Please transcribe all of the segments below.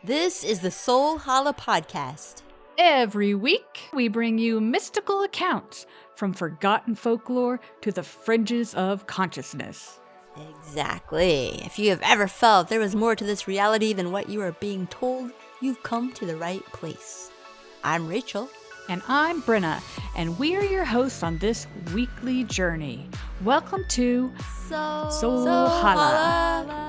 This is the Soul Holla podcast. Every week, we bring you mystical accounts from forgotten folklore to the fringes of consciousness. Exactly. If you have ever felt there was more to this reality than what you are being told, you've come to the right place. I'm Rachel. And I'm Brenna, and we are your hosts on this weekly journey. Welcome to Soul Holla.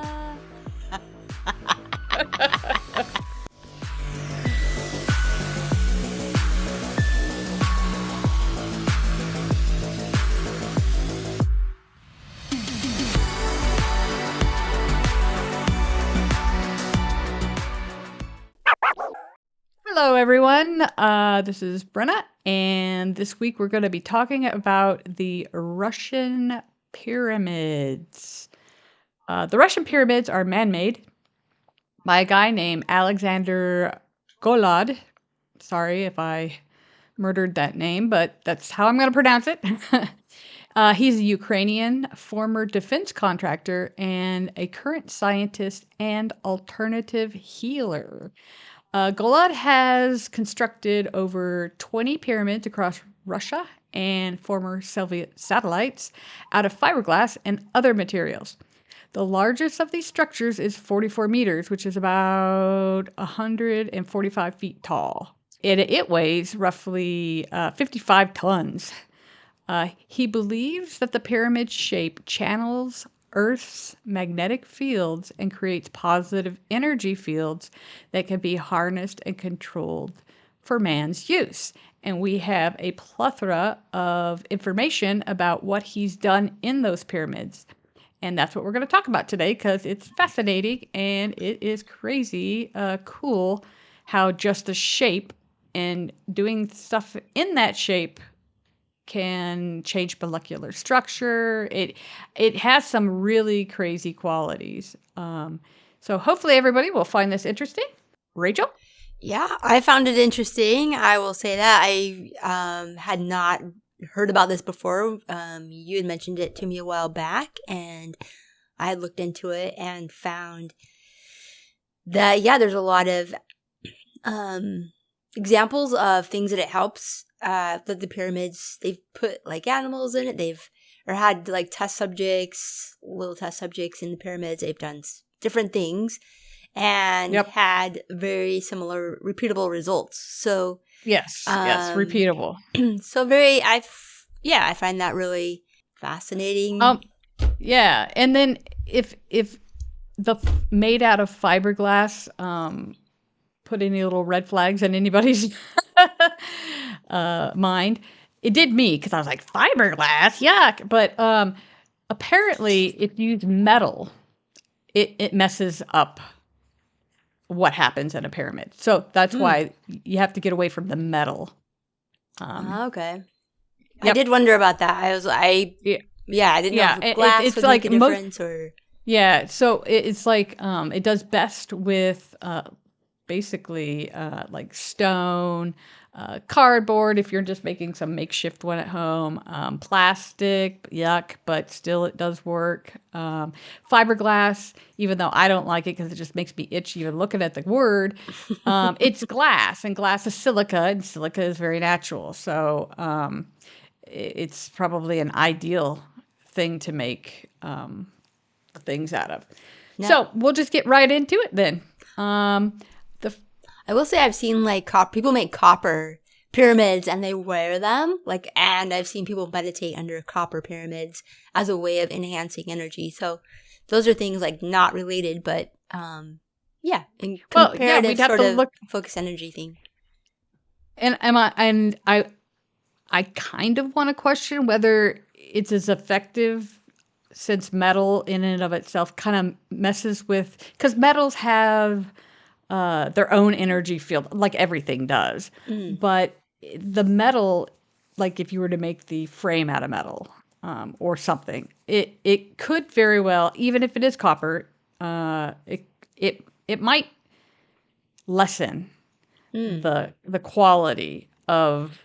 Hello, everyone. This is Brenna, and this week we're going to be talking about the Russian pyramids. The Russian pyramids are man-made by a guy named Alexander Golod. Sorry if I murdered that name, but that's how I'm going to pronounce it. He's a Ukrainian former defense contractor and a current scientist and alternative healer. Golod has constructed over 20 pyramids across Russia and former Soviet satellites out of fiberglass and other materials. The largest of these structures is 44 meters, which is about 145 feet tall. It weighs roughly 55 tons. He believes that the pyramid shape channels Earth's magnetic fields and creates positive energy fields that can be harnessed and controlled for man's use. And we have a plethora of information about what he's done in those pyramids. And that's what we're going to talk about today because it's fascinating and it is crazy cool how just the shape and doing stuff in that shape can change molecular structure. It has some really crazy qualities. So hopefully everybody will find this interesting. Rachel? Yeah, I found it interesting. I will say that I had not heard about this before. You had mentioned it to me a while back, and I had looked into it and found that, there's a lot of examples of things that it helps. That the pyramids, they've put like animals in it. Had like little test subjects in the pyramids. They've done different things and had very similar repeatable results. So yes, repeatable. So I find that really fascinating. Yeah, and then if the made out of fiberglass, put any little red flags in anybody's mind. It did me because I was like, fiberglass, yuck. But apparently, if you use metal, it messes up what happens in a pyramid. So that's why you have to get away from the metal. Okay. Yep. I did wonder about that. I didn't know if glass it's would like make a difference or... Yeah, so it's like it does best with basically like stone, cardboard if you're just making some makeshift one at home, plastic, yuck, but still it does work. Fiberglass, even though I don't like it because it just makes me itchy even looking at the word, it's glass, and glass is silica, and silica is very natural. So it's probably an ideal thing to make things out of. No. So we'll just get right into it then. I will say I've seen like people make copper pyramids and they wear them, and I've seen people meditate under copper pyramids as a way of enhancing energy. So those are things like not related, but in comparative we'd have sort to of look focus energy thing. And I kind of want to question whether it's as effective, since metal in and of itself kind of messes with, because metals have their own energy field, like everything does. But the metal, like if you were to make the frame out of metal or something, it could very well, even if it is copper, it might lessen the quality of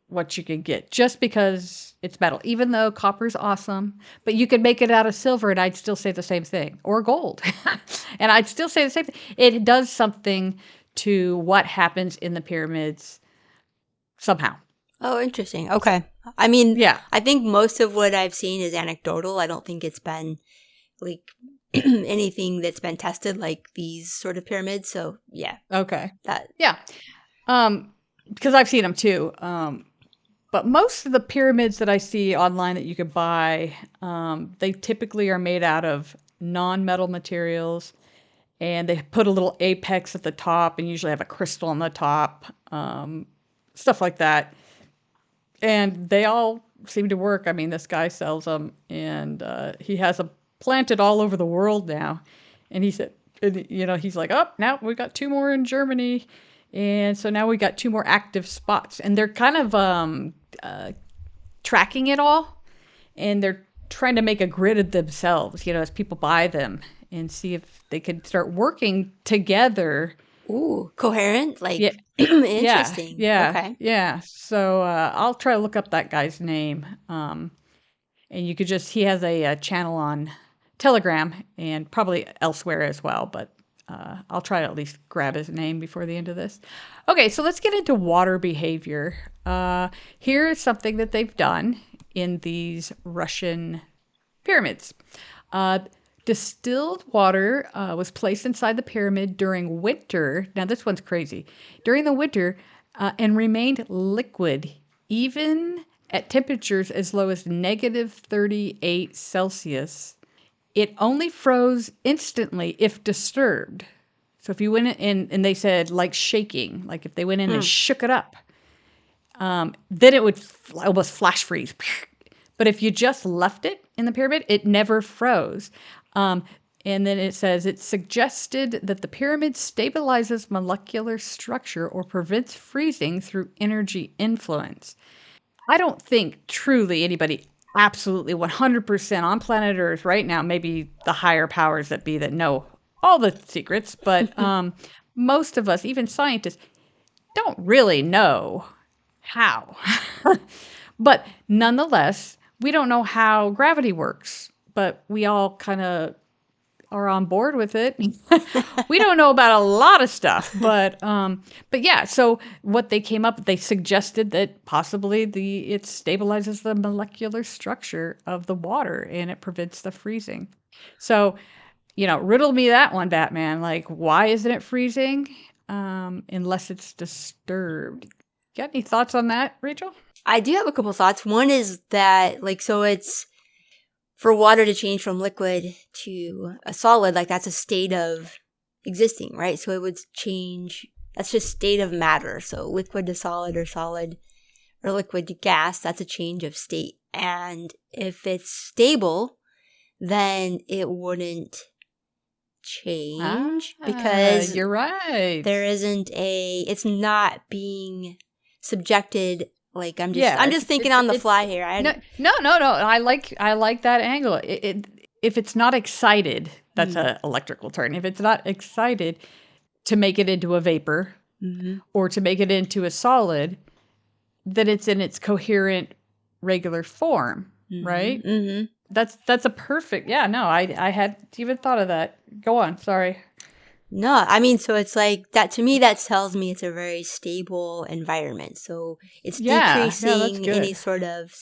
what you can get just because it's metal, even though copper's awesome, but you could make it out of silver and I'd still say the same thing, or gold. And I'd still say the same thing. It does something to what happens in the pyramids somehow. Oh, interesting. Okay. I mean, Yeah. I think most of what I've seen is anecdotal. I don't think it's been like anything that's been tested like these sort of pyramids. So yeah. Okay. That. Yeah. Because I've seen them too. But most of the pyramids that I see online that you could buy, they typically are made out of non-metal materials, and they put a little apex at the top and usually have a crystal on the top, stuff like that. And they all seem to work. I mean, this guy sells them, and he has them planted all over the world now. And he said, he's like, oh, now we got 2 more in Germany. And so now we got 2 more active spots. And they're kind of tracking it all. And they're trying to make a grid of themselves, as people buy them, and see if they can start working together. Ooh, coherent? Like, yeah. Interesting. Yeah. Okay. Yeah. So I'll try to look up that guy's name. And you could he has a channel on Telegram and probably elsewhere as well, but I'll try to at least grab his name before the end of this. Okay, so let's get into water behavior. Here is something that they've done in these Russian pyramids. Distilled water was placed inside the pyramid during winter. Now, this one's crazy. During the winter, and remained liquid, even at temperatures as low as negative 38 Celsius. It only froze instantly if disturbed. So if you went in, and they said like shaking, like if they went in and shook it up, then it would almost flash freeze. But if you just left it in the pyramid, it never froze. And then it says it's suggested that the pyramid stabilizes molecular structure or prevents freezing through energy influence. I don't think truly anybody absolutely 100% on planet Earth right now, maybe the higher powers that be that know all the secrets, but most of us, even scientists, don't really know how. But nonetheless, we don't know how gravity works, but we all kind of are on board with it. We don't know about a lot of stuff, but yeah. So what they came up, they suggested that possibly it stabilizes the molecular structure of the water and it prevents the freezing. So, riddle me that one, Batman. Like, why isn't it freezing unless it's disturbed? Got any thoughts on that, Rachel? I do have a couple thoughts. One is that, so it's for water to change from liquid to a solid, that's a state of existing, right? So it would change, that's just state of matter. So liquid to solid or liquid to gas, that's a change of state. And if it's stable, then it wouldn't change because you're right. There isn't it's not being subjected. I'm just thinking on the fly here. No. I like that angle. If it's not excited, that's an electrical term. If it's not excited to make it into a vapor or to make it into a solid, then it's in its coherent, regular form, right? Mm-hmm. That's a perfect. Yeah. No, I hadn't even thought of that. Go on. Sorry. No, I mean, so it's that to me, that tells me it's a very stable environment. So it's decreasing any sort of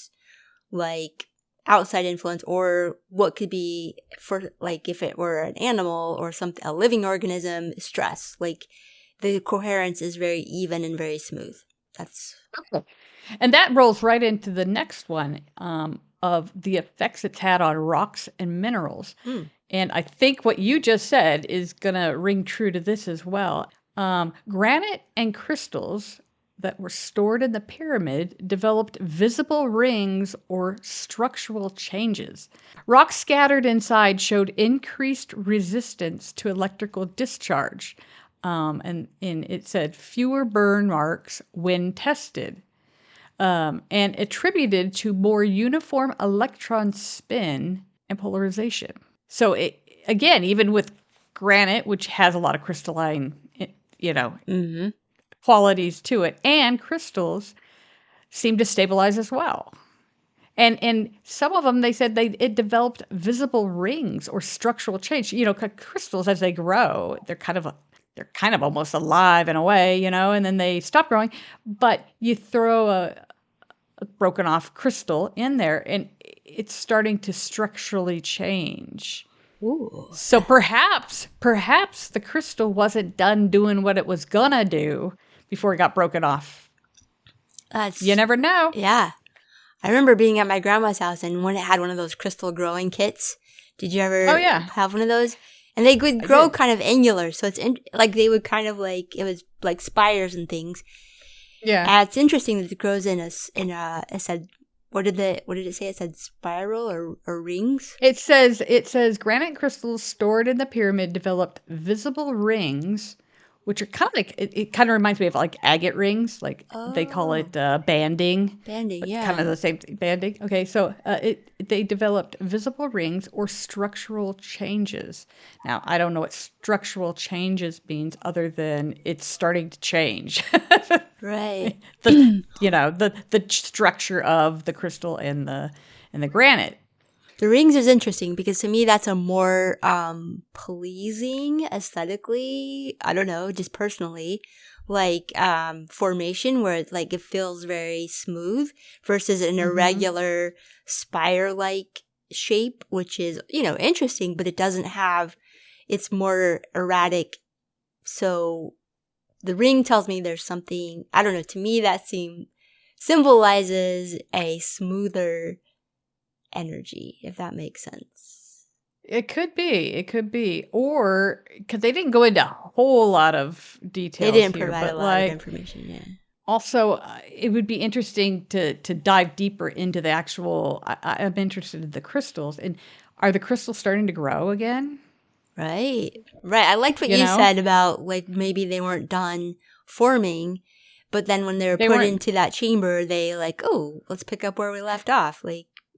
outside influence or what could be for if it were an animal or something, a living organism, stress. The coherence is very even and very smooth. That's okay. And that rolls right into the next one of the effects it's had on rocks and minerals. And I think what you just said is going to ring true to this as well. Granite and crystals that were stored in the pyramid developed visible rings or structural changes. Rocks scattered inside showed increased resistance to electrical discharge. And it said fewer burn marks when tested. And attributed to more uniform electron spin and polarization. So again, even with granite, which has a lot of crystalline, qualities to it, and crystals, seemed to stabilize as well. And some of them, they said it developed visible rings or structural change. Crystals, as they grow, they're kind of almost alive in a way, and then they stop growing. But you throw a broken off crystal in there, and it's starting to structurally change. Ooh. So perhaps the crystal wasn't done doing what it was gonna do before it got broken off. You never know. Yeah. I remember being at my grandma's house, and when it had one of those crystal growing kits. Did you ever have one of those? And they would grow kind of angular, so it's they would kind of it was like spires and things. Yeah. And it's interesting that it grows in a it said, what did it say? It said spiral or rings? It says granite crystals stored in the pyramid developed visible rings, which are kind of like, it kind of reminds me of like agate rings, they call it banding. Banding, yeah. Kind of the same thing, banding. Okay, so they developed visible rings or structural changes. Now, I don't know what structural changes means other than it's starting to change. Right. The structure of the crystal and the granite. The rings is interesting because to me that's a more pleasing aesthetically, I don't know, just personally, formation where it feels very smooth versus an irregular spire-like shape, which is, interesting, but it's more erratic. So the ring tells me there's something, I don't know, to me that symbolizes a smoother energy, if that makes sense. It could be, or because they didn't go into a whole lot of details. They didn't provide a lot of information. Yeah. Also, it would be interesting to dive deeper into the actual. I'm interested in the crystals, and are the crystals starting to grow again? Right. I liked what you said about maybe they weren't done forming, but then when they were put into that chamber, they let's pick up where we left off.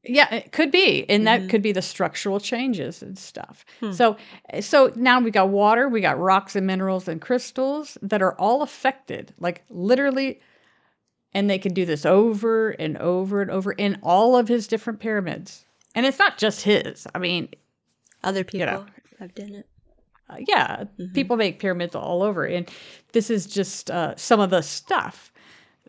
Yeah, it could be. And that could be the structural changes and stuff. So now we got water, we got rocks and minerals and crystals that are all affected, literally. And they can do this over and over and over in all of his different pyramids. And it's not just his. I mean, other people have done it. People make pyramids all over. And this is just some of the stuff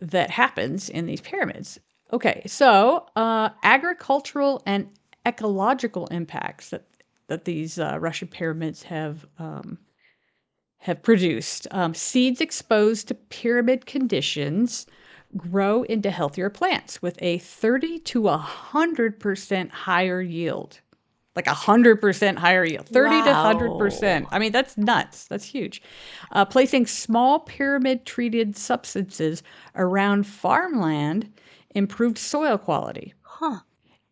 that happens in these pyramids. Okay, so agricultural and ecological impacts that these Russian pyramids have produced. Seeds exposed to pyramid conditions grow into healthier plants with a 30 to 100% higher yield. 100% higher yield. 30 to 100%. I mean, that's nuts. That's huge. Placing small pyramid-treated substances around farmland improved soil quality.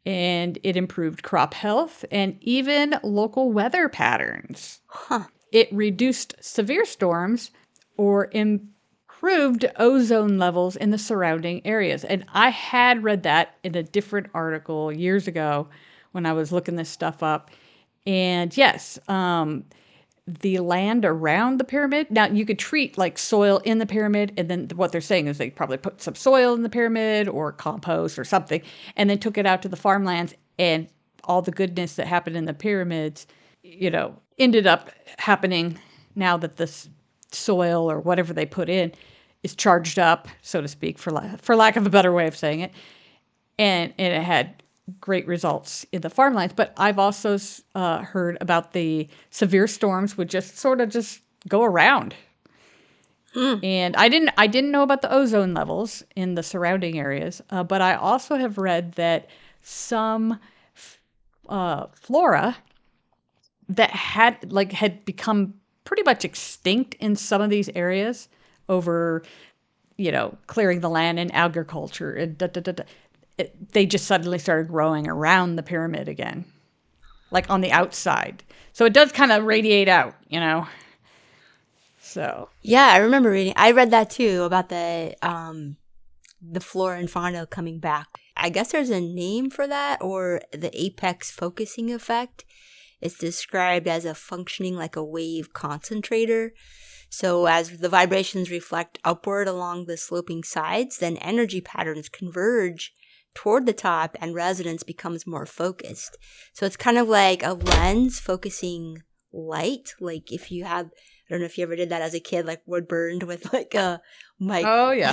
And it improved crop health and even local weather patterns. It reduced severe storms or improved ozone levels in the surrounding areas. And I had read that in a different article years ago when I was looking this stuff up. And yes, the land around the pyramid. Now, you could treat soil in the pyramid, and then what they're saying is they probably put some soil in the pyramid or compost or something, and then took it out to the farmlands, and all the goodness that happened in the pyramids, ended up happening now that this soil or whatever they put in is charged up, so to speak, for lack of a better way of saying it, and it had great results in the farmlands. But I've also heard about the severe storms would just go around. And I didn't know about the ozone levels in the surrounding areas, but I also have read that some flora that had become pretty much extinct in some of these areas over, clearing the land and agriculture and they just suddenly started growing around the pyramid again, on the outside. So it does kind of radiate out, So yeah, I remember I read that too about the flora and fauna coming back. I guess there's a name for that, or the apex focusing effect. It's described as a functioning like a wave concentrator. So as the vibrations reflect upward along the sloping sides, then energy patterns converge toward the top and resonance becomes more focused. So it's kind of like a lens focusing light. Like if you have, I don't know if you ever did that as a kid, like wood burned with like a mic. Oh, yeah.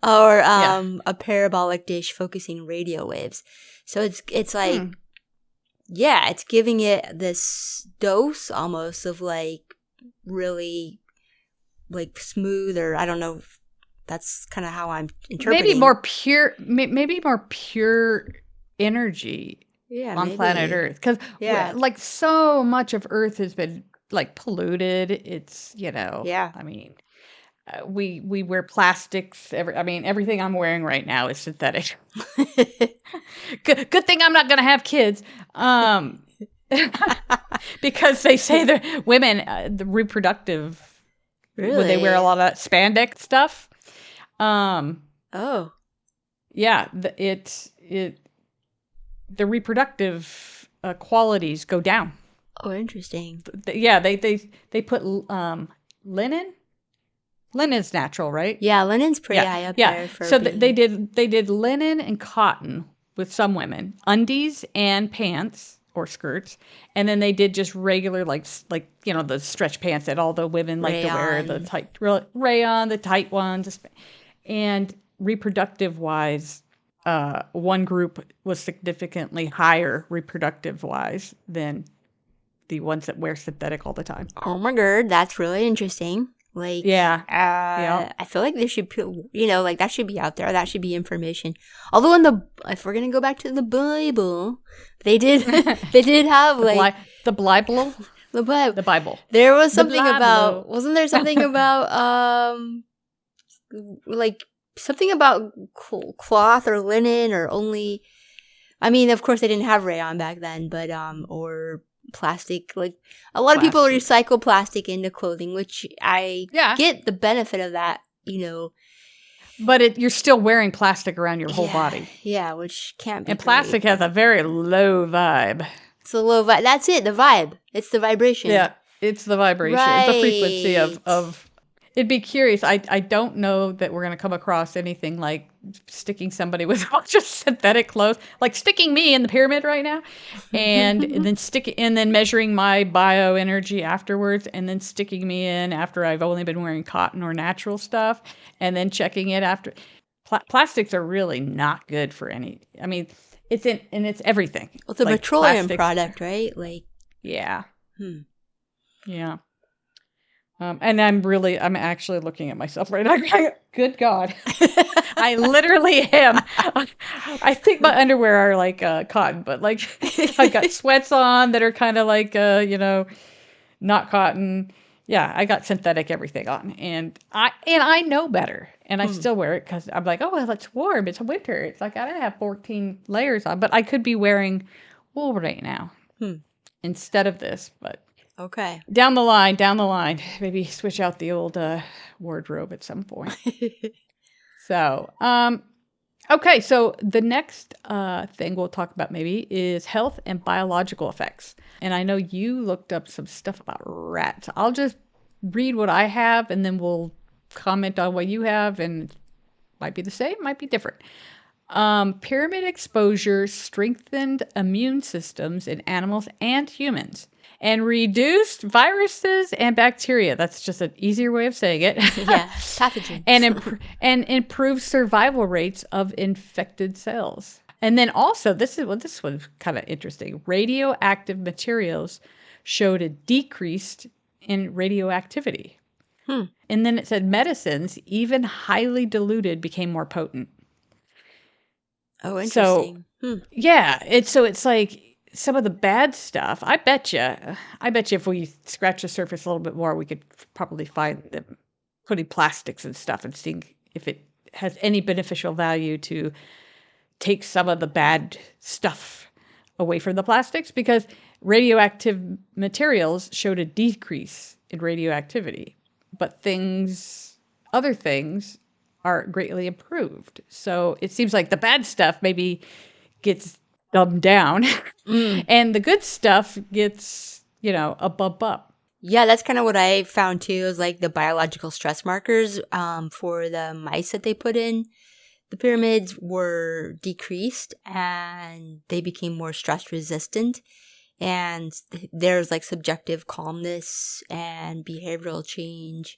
Or a parabolic dish focusing radio waves. So it's like, yeah, it's giving it this dose almost of like really like smooth, or I don't know. That's kind of how I'm interpreting. Maybe more pure energy on planet Earth. Because like so much of Earth has been like polluted. It's, I mean, we wear plastics. Everything I'm wearing right now is synthetic. Good thing I'm not going to have kids. Because they say that women, the reproductive, when they wear a lot of that spandex stuff. Yeah, the reproductive qualities go down. Oh, interesting. Yeah, they put linen. Linen's natural, right? Yeah, linen's pretty high up there. So they did linen and cotton with some women, undies and pants or skirts, and then they did just regular like the stretch pants that all the women like to wear, the tight rayon, the tight ones, and reproductive wise, one group was significantly higher reproductive wise than the ones that wear synthetic all the time. Oh my god, that's really interesting. Like, I feel like there should, like that should be out there. That should be information. Although if we're gonna go back to the Bible, they did have like the Bible. The Bible. There was something about. Wasn't there something about like something about cloth or linen or only? I mean, of course they didn't have rayon back then, but or plastic. Like a lot of people recycle plastic into clothing, which I get the benefit of that, But you're still wearing plastic around your whole body. Yeah, which can't be. And plastic has a very low vibe. It's a low vibe. That's it. The vibe. It's the vibration. Yeah, it's the vibration. Right. It's the frequency of. It'd be curious. I don't know that we're going to come across anything like sticking somebody with a bunch of synthetic clothes, like sticking me in the pyramid right now, and then measuring my bioenergy afterwards, and then sticking me in after I've only been wearing cotton or natural stuff, and then checking it after. Plastics are really not good for any. I mean, it's everything. Well, it's a petroleum product, right? Like, yeah, yeah. And I'm actually looking at myself right now. Good God. I literally am. I think my underwear are like cotton, but like I got sweats on that are kind of like, not cotton. Yeah, I got synthetic everything on. And I know better. And I still wear it because I'm like, oh, well, it's warm. It's winter. It's like I don't have 14 layers on. But I could be wearing wool right now instead of this, but. Okay. Down the line. Maybe switch out the old wardrobe at some point. So, okay. So the next thing we'll talk about maybe is health and biological effects. And I know you looked up some stuff about rats. I'll just read what I have, and then we'll comment on what you have, and it might be the same, might be different. Pyramid exposure strengthened immune systems in animals and humans. And reduced viruses and bacteria. That's just an easier way of saying it. Yeah, pathogens. and improve survival rates of infected cells. And then also, this was kind of interesting. Radioactive materials showed a decrease in radioactivity. And then it said medicines, even highly diluted, became more potent. Oh, interesting. So, yeah, it's like. Some of the bad stuff, I bet you if we scratch the surface a little bit more, we could probably find them putting plastics and stuff and seeing if it has any beneficial value to take some of the bad stuff away from the plastics, because radioactive materials showed a decrease in radioactivity, but other things are greatly improved. So it seems like the bad stuff maybe gets dumbed down and the good stuff gets, a bump up. Yeah, that's kind of what I found too, is like the biological stress markers for the mice that they put in the pyramids were decreased and they became more stress resistant. And there's like subjective calmness and behavioral change.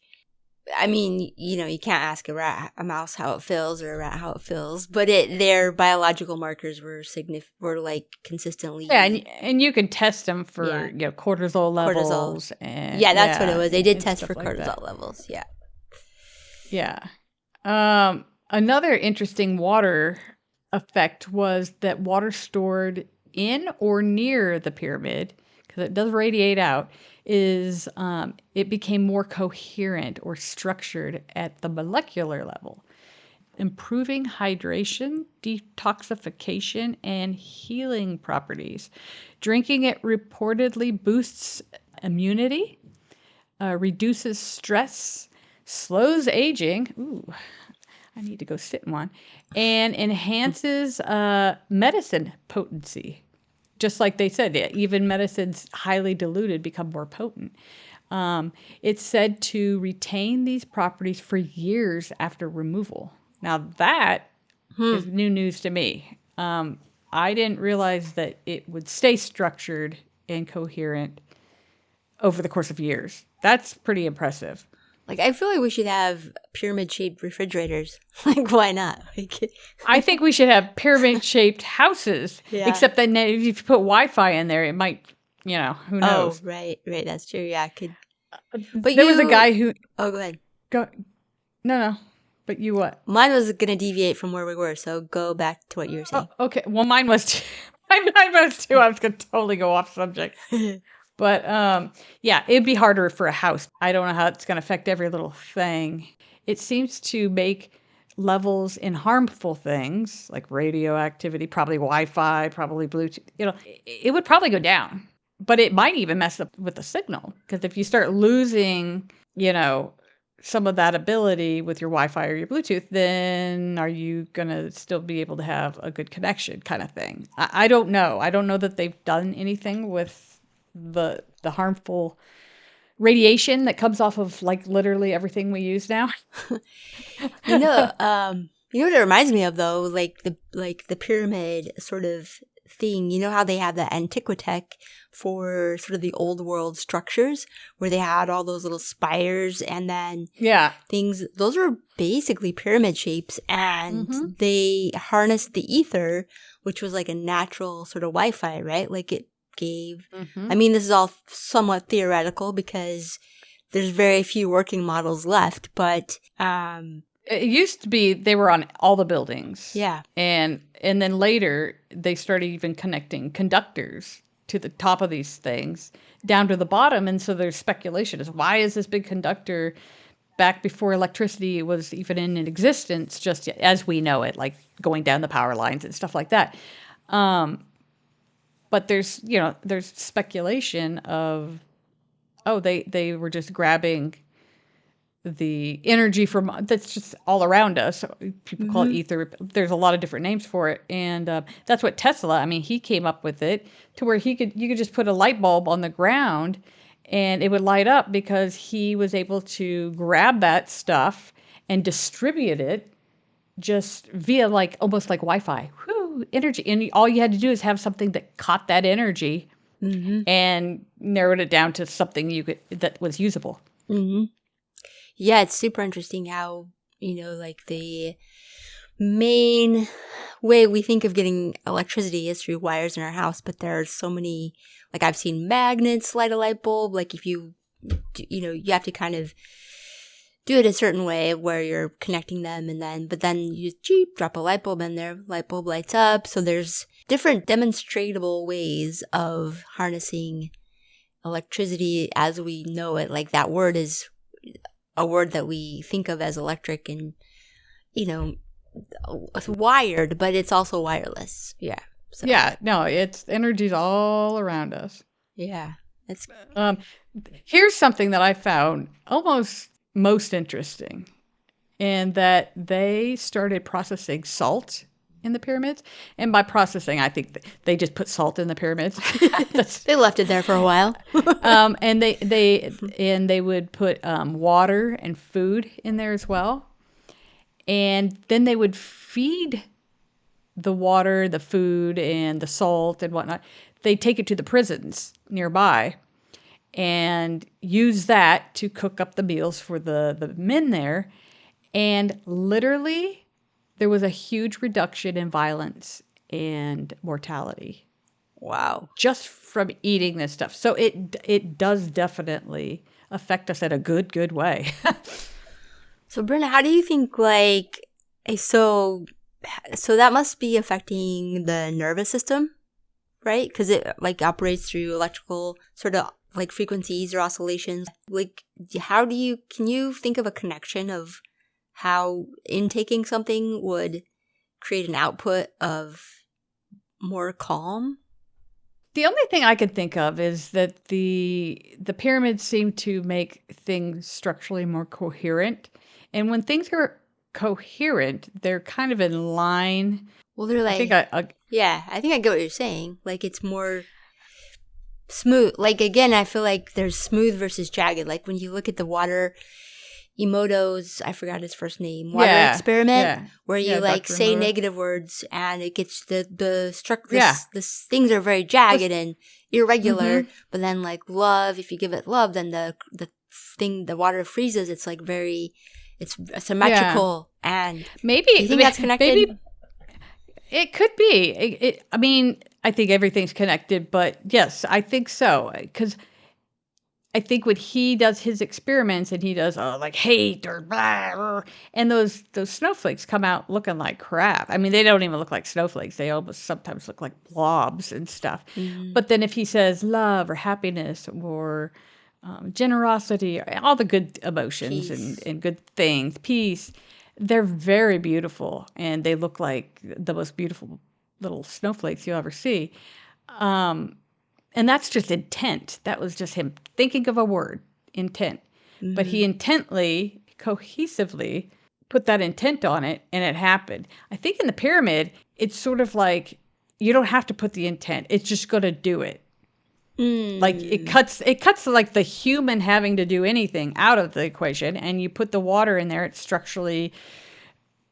I mean, you can't ask a mouse how it feels or a rat how it feels, but their biological markers were like consistently. Yeah, and you can test them for cortisol levels. And yeah, that's what it was. They did test for like cortisol levels. Yeah. Yeah. Another interesting water effect was that water stored in or near the pyramid, because it does radiate out, it became more coherent or structured at the molecular level, improving hydration, detoxification, and healing properties. Drinking it reportedly boosts immunity, reduces stress, slows aging. Ooh, I need to go sit in one. And enhances medicine potency. Just like they said, even medicines highly diluted become more potent. It's said to retain these properties for years after removal. Now that is new news to me. I didn't realize that it would stay structured and coherent over the course of years. That's pretty impressive. Like, I feel like we should have pyramid-shaped refrigerators. Like, why not? I think we should have pyramid-shaped houses. Yeah. Except that if you put Wi-Fi in there, it might, who knows? Oh, right. That's true. Yeah, I could. But there was a guy who. Oh, go ahead. No. But you what? Mine was going to deviate from where we were, so go back to what you were saying. Oh, okay. Well, mine was too. Mine was too. I was going to totally go off subject. But yeah, it'd be harder for a house. I don't know how it's going to affect every little thing. It seems to make levels in harmful things like radioactivity, probably Wi-Fi, probably Bluetooth. It would probably go down. But it might even mess up with the signal, because if you start losing, some of that ability with your Wi-Fi or your Bluetooth, then are you going to still be able to have a good connection kind of thing? I don't know. I don't know that they've done anything with the harmful radiation that comes off of like literally everything we use now. You know what it reminds me of though, like the pyramid sort of thing. You know how they have the Antiquitech for sort of the old world structures where they had all those little spires and then things. Those were basically pyramid shapes, and they harnessed the ether, which was like a natural sort of Wi-Fi, right? Like it gave. I mean, this is all somewhat theoretical because there's very few working models left, but it used to be they were on all the buildings. Yeah. And then later they started even connecting conductors to the top of these things down to the bottom. And so there's speculation as why is this big conductor back before electricity was even in existence, just as we know it, like going down the power lines and stuff like that. But there's speculation of, they were just grabbing the energy from that's just all around us. People call it ether. There's a lot of different names for it, and that's what Tesla. I mean, he came up with it to where you could just put a light bulb on the ground, and it would light up because he was able to grab that stuff and distribute it just via like almost like Wi-Fi. Energy, and all you had to do is have something that caught that energy and narrowed it down to something that was usable. Yeah, it's super interesting how, like the main way we think of getting electricity is through wires in our house, but there are so many, like I've seen magnets light a light bulb. Like if you have to kind of do it a certain way where you're connecting them but then you drop a light bulb in there, light bulb lights up. So there's different demonstratable ways of harnessing electricity as we know it. Like that word is a word that we think of as electric and, it's wired, but it's also wireless. Yeah. So. Yeah. No, it's energy's all around us. Yeah. It's here's something that I found almost most interesting, and that they started processing salt in the pyramids. And by processing, I think they just put salt in the pyramids. They left it there for a while. And they would put water and food in there as well. And then they would feed the water, the food, and the salt and whatnot. They take it to the prisons nearby and use that to cook up the meals for the men there. And literally, there was a huge reduction in violence and mortality. Wow. Just from eating this stuff. So it does definitely affect us in a good way. So, Brenda, how do you think, like, so that must be affecting the nervous system, right? Because it, like, operates through electrical sort of, like, frequencies or oscillations. Like, can you think of a connection of how intaking something would create an output of more calm? The only thing I could think of is that the pyramids seem to make things structurally more coherent. And when things are coherent, they're kind of in line. Well, they're like, I think I get what you're saying. Like, it's more smooth. Like, again, I feel like there's smooth versus jagged. Like, when you look at the water, Emoto's, I forgot his first name, water experiment, where you like Dr. say negative words and it gets the things are very jagged and irregular. But then, like, love, if you give it love, then the water freezes. It's like it's symmetrical. And maybe do you think that's connected? Maybe it could be. I mean, I think everything's connected, but yes, I think so. Because I think when he does his experiments and he does like hate or blah, and those snowflakes come out looking like crap. I mean, they don't even look like snowflakes. They almost sometimes look like blobs and stuff. Mm-hmm. But then if he says love or happiness or generosity, or all the good emotions and good things, peace, they're very beautiful. And they look like the most beautiful little snowflakes you'll ever see. And that's just intent. That was just him thinking of a word, intent. Mm-hmm. But he intently, cohesively put that intent on it, and it happened. I think in the pyramid, it's sort of like you don't have to put the intent. It's just going to do it. Like it cuts like the human having to do anything out of the equation, and you put the water in there. It structurally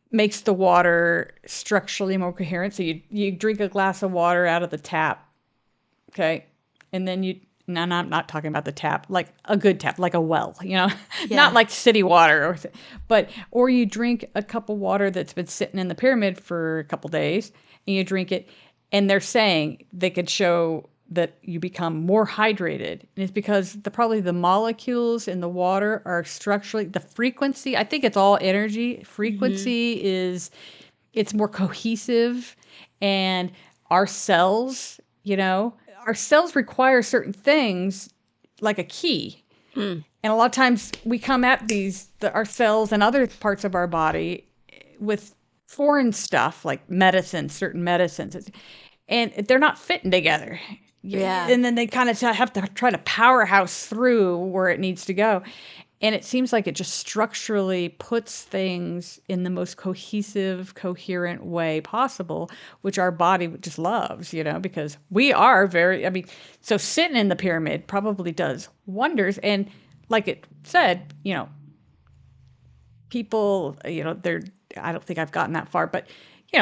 makes the water structurally more coherent. So you drink a glass of water out of the tap, okay, and then I'm not talking about the tap, like a good tap, like a well, not like city water, or you drink a cup of water that's been sitting in the pyramid for a couple days, and you drink it, and they're saying they could show that you become more hydrated. And it's because probably the molecules in the water are structurally, the frequency, I think it's all energy. Frequency it's more cohesive. And our cells, our cells require certain things like a key. And a lot of times we come at our cells and other parts of our body with foreign stuff like certain medicines. And they're not fitting together. Yeah. And then they kind of have to try to powerhouse through where it needs to go. And it seems like it just structurally puts things in the most cohesive, coherent way possible, which our body just loves, because we are so sitting in the pyramid probably does wonders. And like it said, people, I don't think I've gotten that far, but,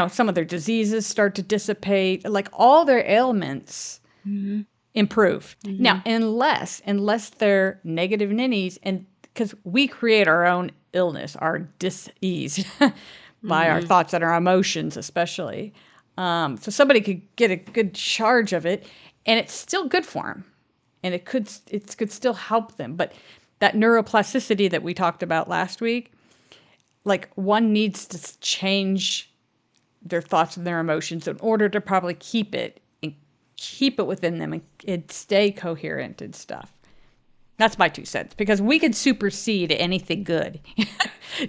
some of their diseases start to dissipate, like all their ailments improve. Mm-hmm. Now, unless they're negative ninnies, and because we create our own illness, our dis-ease by our thoughts and our emotions, especially. So somebody could get a good charge of it, and it's still good for them, and it could still help them. But that neuroplasticity that we talked about last week, like one needs to change their thoughts and their emotions in order to probably keep it within them and stay coherent and stuff. That's my 2 cents, because we could supersede anything good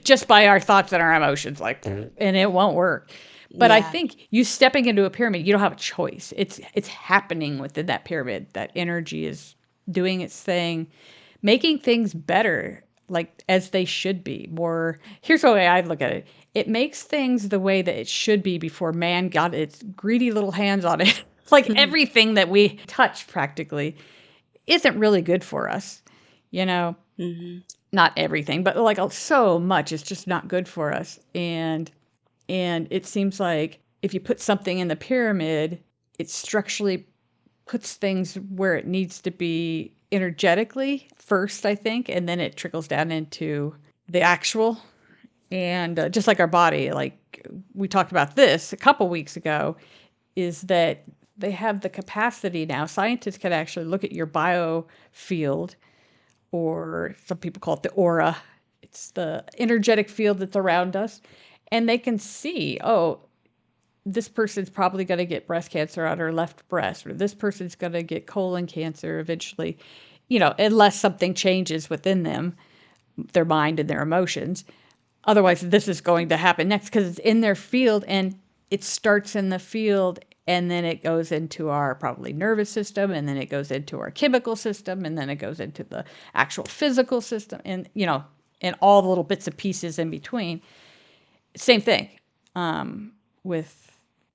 just by our thoughts and our emotions, and it won't work. But I think you stepping into a pyramid, you don't have a choice. It's happening within that pyramid. That energy is doing its thing, making things better. like as they should be. More, here's the way I look at it. It makes things the way that it should be before man got its greedy little hands on it. Like everything that we touch practically isn't really good for us, you know? Mm-hmm. Not everything, but like so much is just not good for us. And it seems like if you put something in the pyramid, it structurally puts things where it needs to be energetically first, I think, and then it trickles down into the actual. And just like our body, like we talked about this a couple weeks ago, is that they have the capacity now. Scientists can actually look at your biofield, or some people call it the aura. It's the energetic field that's around us. And they can see, oh, this person's probably going to get breast cancer on her left breast, or this person's going to get colon cancer eventually, unless something changes within them, their mind and their emotions. Otherwise, this is going to happen next because it's in their field, and it starts in the field, and then it goes into our probably nervous system, and then it goes into our chemical system, and then it goes into the actual physical system, and, and all the little bits and pieces in between. Same thing with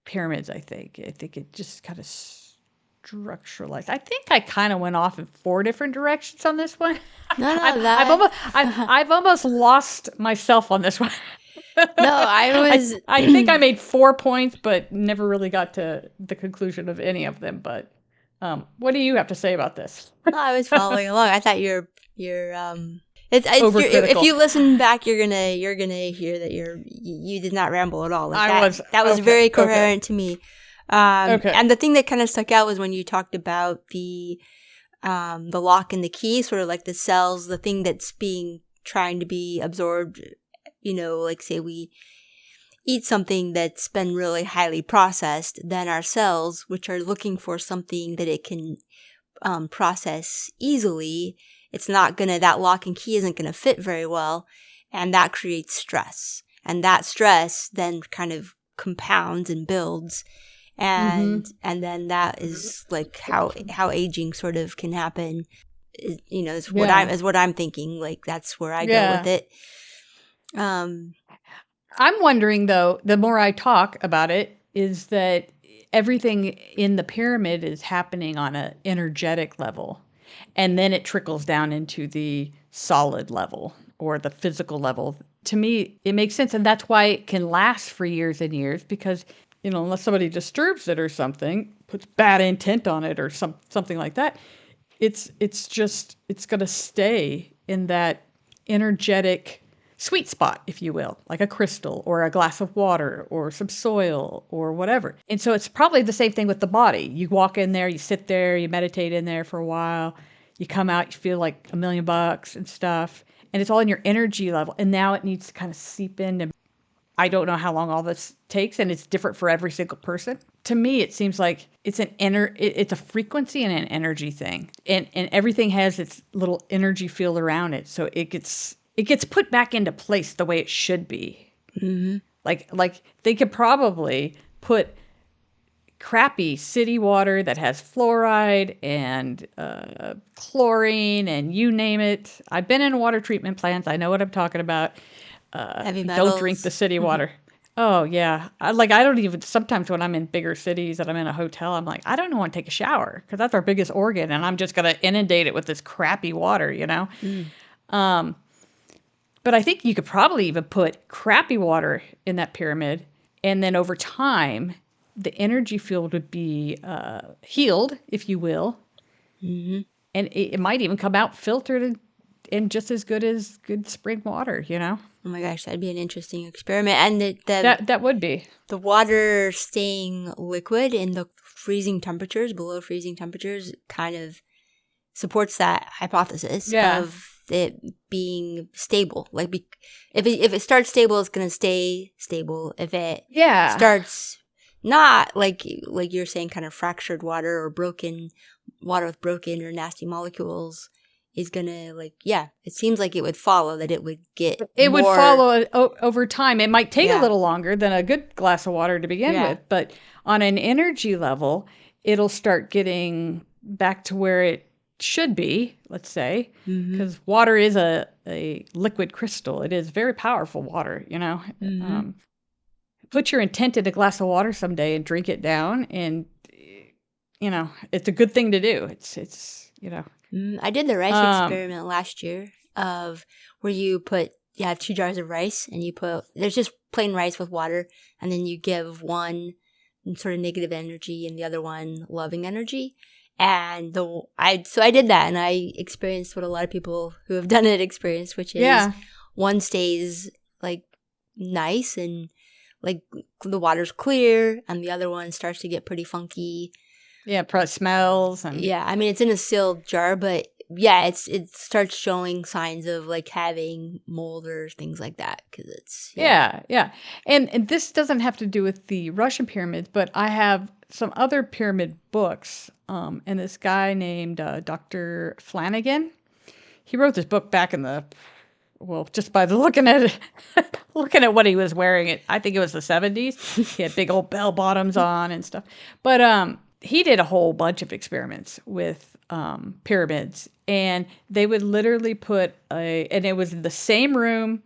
pyramids, I think. I think it just kind of structuralized. I think I kind of went off in 4 different directions on this one. No, I've almost lost myself on this one. No, I think I made 4 points, but never really got to the conclusion of any of them. But what do you have to say about this? No, I was following along. I thought you're if you listen back, you're gonna hear that you did not ramble at all. Like that was very coherent to me. And the thing that kind of stuck out was when you talked about the lock and the key, sort of like the cells, the thing that's trying to be absorbed. Like say we eat something that's been really highly processed, then our cells, which are looking for something that it can process easily, that lock and key isn't gonna fit very well, and that creates stress. And that stress then kind of compounds and builds. And then that is like how aging sort of can happen. Is what I'm thinking. Like that's where I go with it. I'm wondering though, the more I talk about it, is that everything in the pyramid is happening on an energetic level, and then it trickles down into the solid level or the physical level. To me, it makes sense, and that's why it can last for years and years, because unless somebody disturbs it or something, puts bad intent on it or something like that, it's going to stay in that energetic sweet spot, if you will, like a crystal or a glass of water or some soil or whatever. And so it's probably the same thing with the body. You walk in there, you sit there, you meditate in there for a while, you come out, you feel like $1 million and stuff, and it's all in your energy level. And now it needs to kind of seep in. And I don't know how long all this takes, and it's different for every single person. To me, it seems like it's it's a frequency and an energy thing, and everything has its little energy field around it, so it gets put back into place the way it should be. Mm-hmm. Like they could probably put crappy city water that has fluoride and chlorine and you name it. I've been in water treatment plants. I know what I'm talking about. Heavy metals. Don't drink the city water. Oh yeah. I don't even, sometimes when I'm in bigger cities and I'm in a hotel, I'm like, I don't want to take a shower because that's our biggest organ, and I'm just going to inundate it with this crappy water, But I think you could probably even put crappy water in that pyramid, and then over time, the energy field would be healed, if you will, and it might even come out filtered and just as good as good spring water, Oh my gosh, that'd be an interesting experiment. And that would be. The water staying liquid in the below freezing temperatures, kind of supports that hypothesis of it being stable. Like if it starts stable, it's going to stay stable. If it starts not like you're saying, kind of fractured water or broken water with broken or nasty molecules, is gonna it seems like it would follow that it would get would follow over time. It might take a little longer than a good glass of water to begin with, but on an energy level, it'll start getting back to where it should be, let's say, because water is a a liquid crystal. It is very powerful water, Mm-hmm. Put your intent in a glass of water someday and drink it down, and it's a good thing to do. I did the rice Um, experiment last year of where you have 2 jars of rice and there's just plain rice with water, and then you give one sort of negative energy and the other one loving energy. And I did that, and I experienced what a lot of people who have done it experience, which is yeah, one stays like nice and like the water's clear, and the other one starts to get pretty funky. yeah, probably smells and Yeah, I mean it's in a sealed jar, but yeah, it starts showing signs of like having mold or things like that because it's yeah. And this doesn't have to do with the Russian pyramids, but I have some other pyramid books. And this guy named Dr. Flanagan, he wrote this book back in just by looking at it, looking at what he was wearing, I think it was the 70s. He had big old bell bottoms on and stuff. But he did a whole bunch of experiments with pyramids, and they would literally and it was in the same room,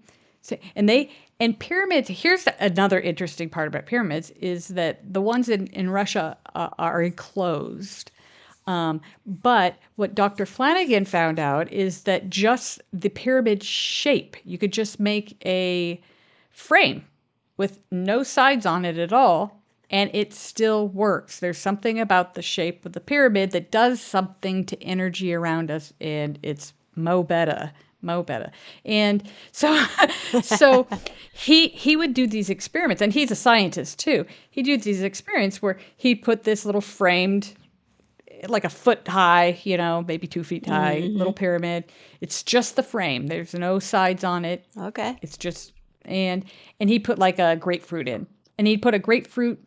and pyramids. Here's another interesting part about pyramids is that the ones in Russia are enclosed. But what Dr. Flanagan found out is that just the pyramid shape, you could just make a frame with no sides on it at all, and it still works. There's something about the shape of the pyramid that does something to energy around us, and it's mo beta. And so so he would do these experiments, and he's a scientist too. He did these experiments where he put this little framed, like a foot high, maybe 2 feet high, little Mm-hmm. pyramid. It's just the frame. There's no sides on it. Okay. It's just and he put like a grapefruit in, and he'd put a grapefruit,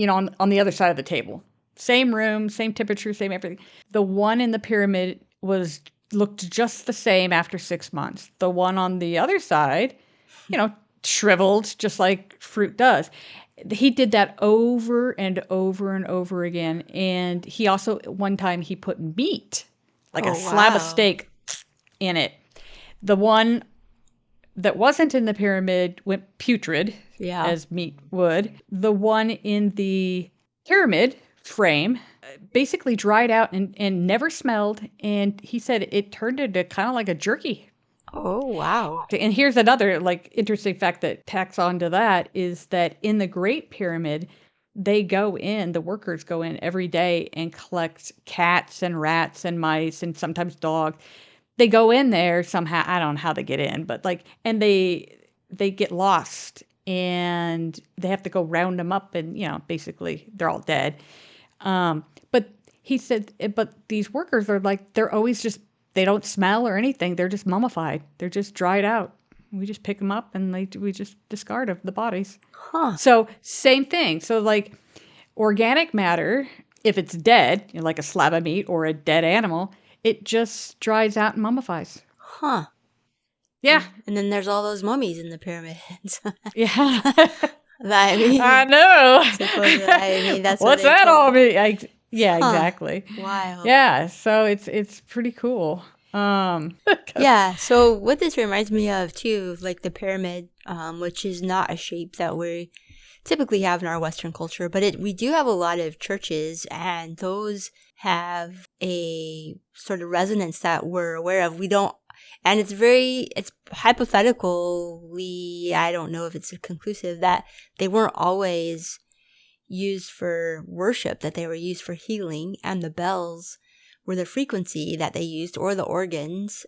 on the other side of the table. Same room, same temperature, same everything. The one in the pyramid looked just the same after 6 months. The one on the other side, shriveled just like fruit does. He did that over and over and over again. And he also, one time, he put meat, like a Oh slab of wow. steak, in it. The one that wasn't in the pyramid went putrid, Yeah. as meat would. The one in the pyramid frame basically dried out and never smelled. And he said it turned into kind of like a jerky. Oh wow. And here's another interesting fact that tacks onto that is that in the Great Pyramid, the workers go in every day and collect cats and rats and mice and sometimes dogs. They go in there somehow. I don't know how they get in, but and they get lost, and they have to go round them up, and basically they're all dead. But he said, but these workers are they're always just, they don't smell or anything. They're just mummified. They're just dried out. We just pick them up and we just discard of the bodies. Huh. So same thing. So organic matter, if it's dead, like a slab of meat or a dead animal, it just dries out and mummifies. Huh. Yeah. And then there's all those mummies in the pyramids. Yeah. I mean, I know. that's what What's they that told all me. mean? Yeah, Huh. exactly. Wild. Yeah, so it's pretty cool. Yeah, so what this reminds me of too, like the pyramid, which is not a shape that we typically have in our Western culture, but we do have a lot of churches, and those have a sort of resonance that we're aware of. We don't, and it's hypothetically, I don't know if it's conclusive, that they weren't always used for worship, that they were used for healing, and the bells were the frequency that they used, or the organs,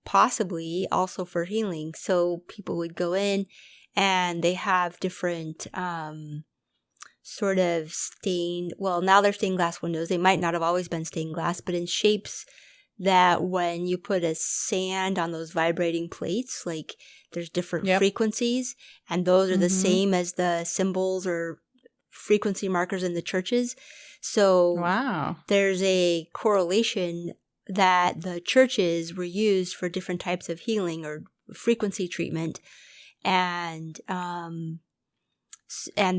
possibly also for healing. So people would go in, and they have different sort of now they're stained glass windows. They might not have always been stained glass, but in shapes that when you put a sand on those vibrating plates, there's different frequencies, and those are the same as the symbols or frequency markers in the churches. So Wow. There's a correlation that the churches were used for different types of healing or frequency treatment, and the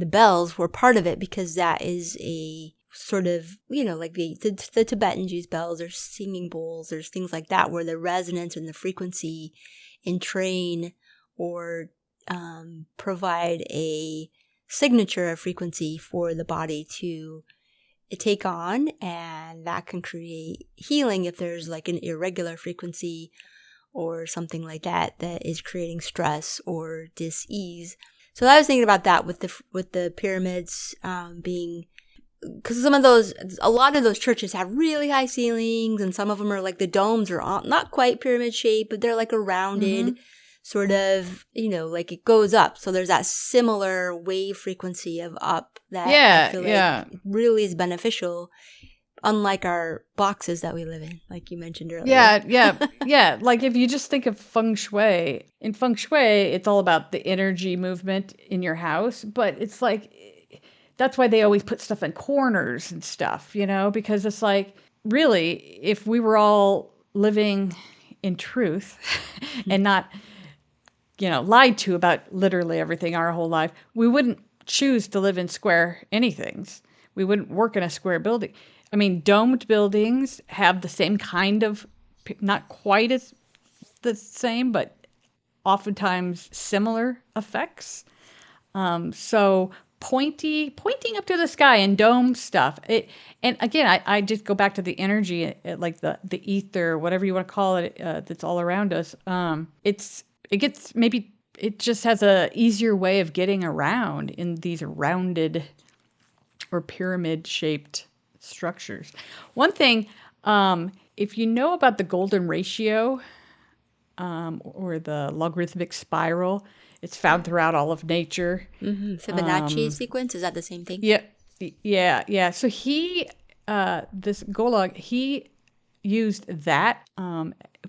bells were part of it because that is a sort of, like the Tibetans use bells or singing bowls or things like that, where the resonance and the frequency entrain or provide a signature of frequency for the body to take on, and that can create healing if there's like an irregular frequency or something like that is creating stress or dis-ease. So I was thinking about that with the pyramids being, because a lot of those churches have really high ceilings, and some of them are like the domes are not quite pyramid shaped, but they're like a rounded sort of, like it goes up. So there's that similar wave frequency of up that I feel like really is beneficial, unlike our boxes that we live in, like you mentioned earlier. Yeah. Like if you just think of feng shui, in feng shui, it's all about the energy movement in your house, but it's like, that's why they always put stuff in corners and stuff, because it's like, really, if we were all living in truth and not, lied to about literally everything our whole life, we wouldn't choose to live in square anythings. We wouldn't work in a square building. I mean, domed buildings have the same kind of, not quite as the same, but oftentimes similar effects. So pointing up to the sky and dome stuff. And again, I just go back to the energy, like the ether, whatever you want to call it, that's all around us. It just has a easier way of getting around in these rounded or pyramid shaped structures. One thing, if you know about the golden ratio, or the logarithmic spiral, it's found throughout all of nature. Fibonacci sequence, is that the same thing? Yeah. So this Golod, he used that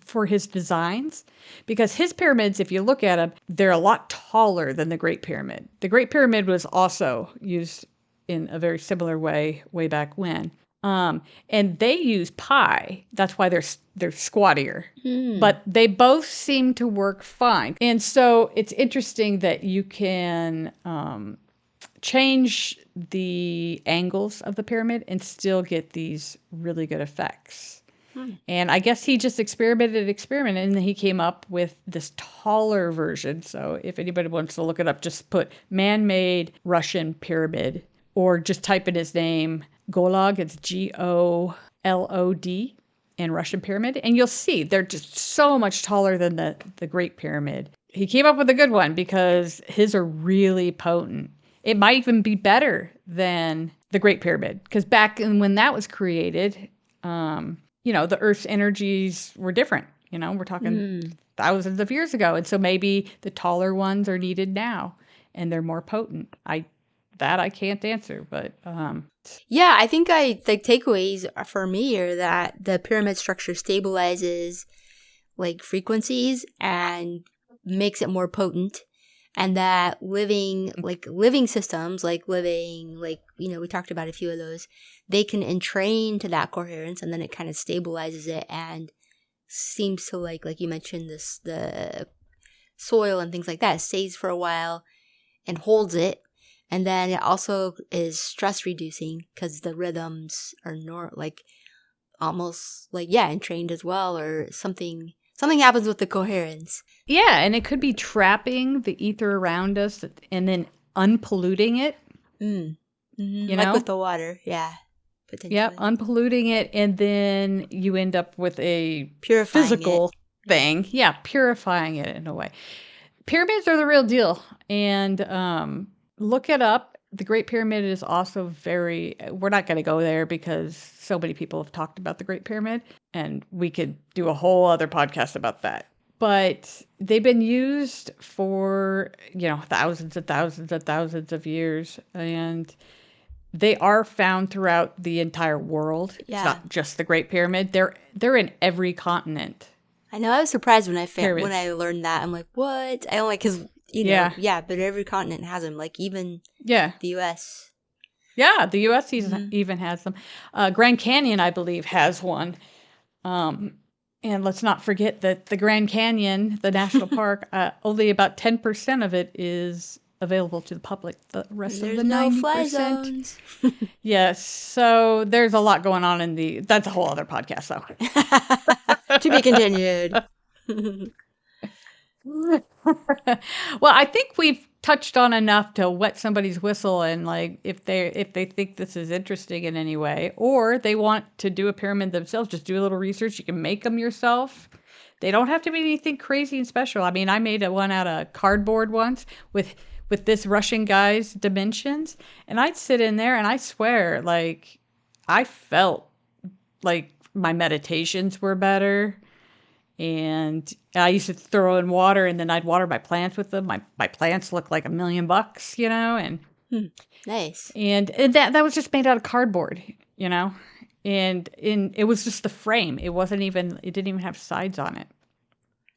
for his designs, because his pyramids, if you look at them, they're a lot taller than the Great Pyramid. The Great Pyramid was also used in a very similar way back when. And they use pi. That's why they're squattier. But they both seem to work fine. And so it's interesting that you can change the angles of the pyramid and still get these really good effects. And I guess he just experimented, and then he came up with this taller version. So if anybody wants to look it up, just put man-made Russian pyramid, or just type in his name, Golod, it's Golod, and Russian pyramid, and you'll see they're just so much taller than the Great Pyramid. He came up with a good one because his are really potent. It might even be better than the Great Pyramid, because back when that was created, the Earth's energies were different. We're talking thousands of years ago, and so maybe the taller ones are needed now, and they're more potent. I can't answer, but yeah, I think the takeaways for me are that the pyramid structure stabilizes like frequencies and makes it more potent, and that living systems, we talked about a few of those, they can entrain to that coherence, and then it kind of stabilizes it and seems to like you mentioned, the soil and things like that stays for a while and holds it. And then it also is stress reducing because the rhythms are almost entrained as well, or something happens with the coherence. Yeah, and it could be trapping the ether around us and then unpolluting it. Like with the water, yeah. Potentially. Yeah, unpolluting it, and then you end up with a purifying physical thing. Yeah, purifying it in a way. Pyramids are the real deal, and look it up. The Great Pyramid is also we're not going to go there because so many people have talked about the Great Pyramid, and we could do a whole other podcast about that. But they've been used for, thousands and thousands and thousands of years, and they are found throughout the entire world. Yeah. It's not just the Great Pyramid. They're in every continent. I know. I was surprised when I learned that. I'm like, what? I don't because but every continent has them. Like even the U.S. Yeah, the U.S. even has them. Grand Canyon, I believe, has one. And let's not forget that the Grand Canyon, the national park, only about 10% of it is available to the public. The rest of There's the no 90%. fly zones. Yes. So there's a lot going on that's a whole other podcast though. To be continued. Well, I think we've touched on enough to wet somebody's whistle, and like if they think this is interesting in any way, or they want to do a pyramid themselves, just do a little research. You can make them yourself. They don't have to be anything crazy and special. I mean, I made one out of cardboard once with this Russian guy's dimensions, and I'd sit in there and I swear, like, I felt like my meditations were better. And I used to throw in water, and then I'd water my plants with them. My plants look like $1 million, you know, and Nice. And that was just made out of cardboard, you know, and it was just the frame. It didn't even have sides on it.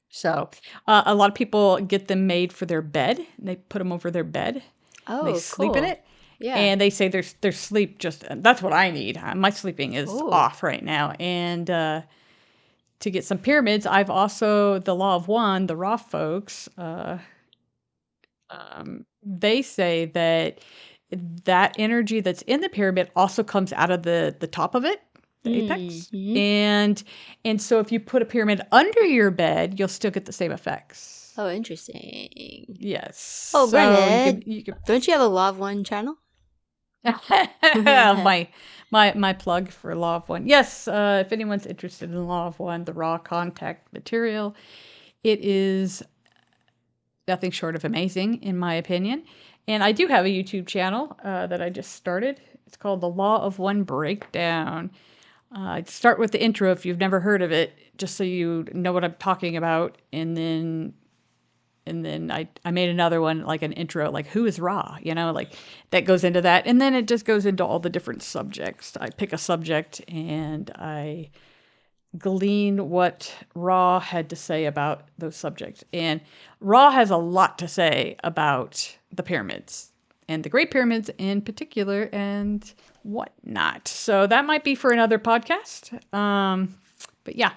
So a lot of people get them made for their bed. And they put them over their bed. Oh, they sleep in it. Yeah. And they say their sleep that's what I need. My sleeping is off right now. And to get some pyramids, I've also, the Law of One, the Raw folks, they say that energy that's in the pyramid also comes out of the top of it, the apex. And so if you put a pyramid under your bed, you'll still get the same effects. Oh, interesting. Yes. Oh, so Brennan, you can don't you have a Law of One channel? my plug for Law of One. Yes, if anyone's interested in Law of One, the raw contact material, it is nothing short of amazing, in my opinion. And I do have a YouTube channel that I just started. It's called the Law of One Breakdown. I'd start with the intro if you've never heard of it, just so you know what I'm talking about, and then I made another one, like an intro, like who is Ra, you know, like that goes into that. And then it just goes into all the different subjects. I pick a subject and I glean what Ra had to say about those subjects. And Ra has a lot to say about the pyramids and the Great Pyramids in particular and whatnot. So that might be for another podcast. But yeah,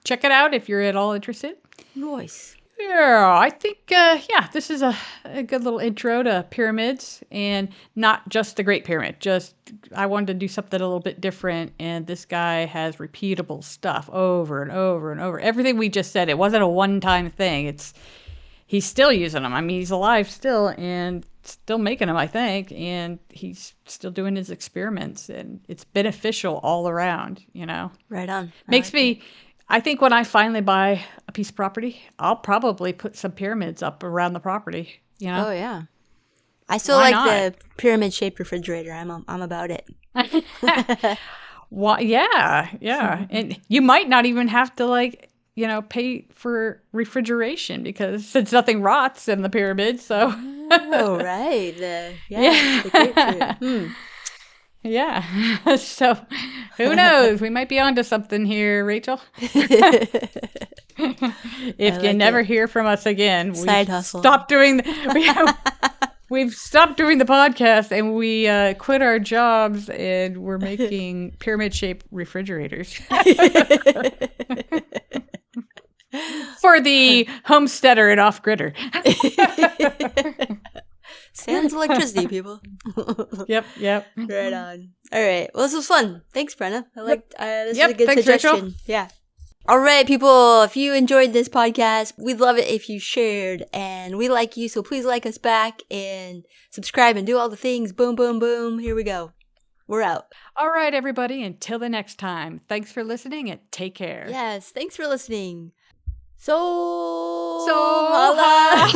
check it out if you're at all interested. Nice. Yeah, I think, this is a good little intro to pyramids, and not just the Great Pyramid. I wanted to do something a little bit different, and this guy has repeatable stuff over and over and over. Everything we just said, it wasn't a one-time thing. He's still using them. I mean, he's alive still, and still making them, I think, and he's still doing his experiments, and it's beneficial all around, you know? Right on. I think when I finally buy a piece of property, I'll probably put some pyramids up around the property, you know? Oh, yeah. I still the pyramid-shaped refrigerator. I'm about it. Well, yeah. And you might not even have to, pay for refrigeration because since nothing rots in the pyramid, so. Oh, right. The grapefruit. Yeah. So who knows? We might be onto something here, Rachel. If you never hear from us again, Side hustle. We've stopped doing the podcast and we quit our jobs and we're making pyramid-shaped refrigerators. For the homesteader and off-gridder. Sans electricity, people. Yep. Right on. All right. Well, this was fun. Thanks, Brenna. I liked this is a good thanks, suggestion. Rachel. Yeah. All right, people. If you enjoyed this podcast, we'd love it if you shared. And we like you, so please like us back and subscribe and do all the things. Boom, boom, boom. Here we go. We're out. All right, everybody. Until the next time. Thanks for listening and take care. Yes. Thanks for listening. Soul Holla.